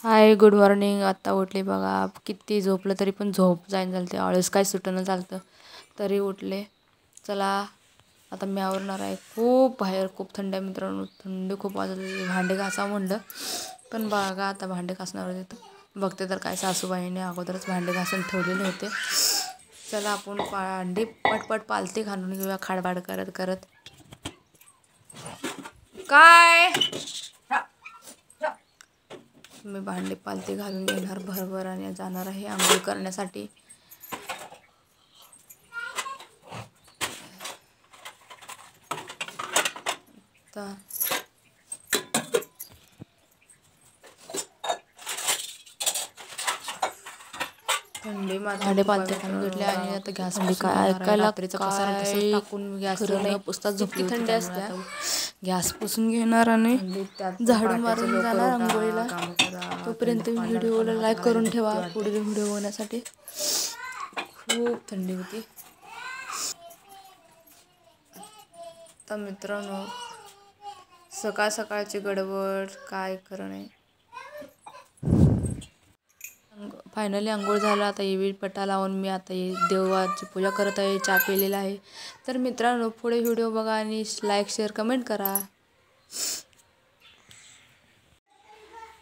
Hi good morning. आत्ता उठले बघा. किती झोपलं तरी पण झोप जाईन झालं, ते आळस काय सुटणं चालतं तरी उठले. चला आता मी आवरणार आहे. खूप बाहेर खूप थंड आहे मित्रांनो, थंडी खूप वाजत होती. भांडे घासा म्हणलं पण बघा आता भांडे घासणार होते तर बघते तर काय सासूबाईने अगोदरच भांडे घासून ठेवलेले होते. चला आपण भांडी पटपट पालती घालून घेऊया खाडबाड करत करत. काय मी भांडी पालती घालून घेणार भरभर आणि जाणार आहे आंघोळ करण्यासाठी. तर थंडी भांडे पालते घालून घेतले आणि आता गॅस काय ऐकायला रात्रीचं पसारा तसंच टाकून गॅस न पुसताच झोपली थंडी असते. गॅस पुसून घेणार आणि झाडू मारून जाणार आंघोळीला. तोपर्यंत व्हिडिओला लाईक करून ठेवा पुढील व्हिडिओ होण्यासाठी. खूप थंडी होती. तर मित्रांनो सकाळ सकाळची गडबड काय खरं नाही. फायनली आंघोळ झालं. आता येवी पटा लावून मी आता देवाची पूजा करत आहे. चहा पिलेला आहे. तर मित्रांनो पुढे व्हिडिओ बघा आणि लाईक शेअर कमेंट करा.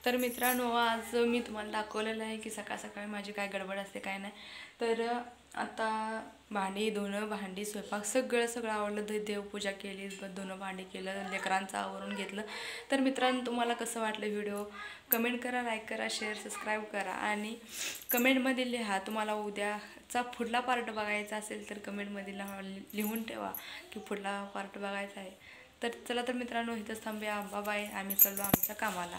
तर मित्रांनो आज मी तुम्हाला दाखवलेलं आहे की सकाळ सकाळी माझी काय गडबड असते काय नाही. तर आता भांडी धुणं भांडी स्वयंपाक सगळं आवडलं. देवपूजा केली, धुणं भांडी केलं, लेकरांचं आवरून घेतलं. तर मित्रांनो तुम्हाला कसं वाटलं व्हिडिओ कमेंट करा, लाईक करा, शेअर सबस्क्राईब करा आणि कमेंटमध्ये लिहा. तुम्हाला उद्याचा पुढला पार्ट बघायचा असेल तर कमेंटमध्ये लिहून ठेवा की पुढला पार्ट बघायचा आहे. तर चला तर मित्रांनो इथंच थांबूया. बाय. आम्ही चाललो आमच्या कामाला.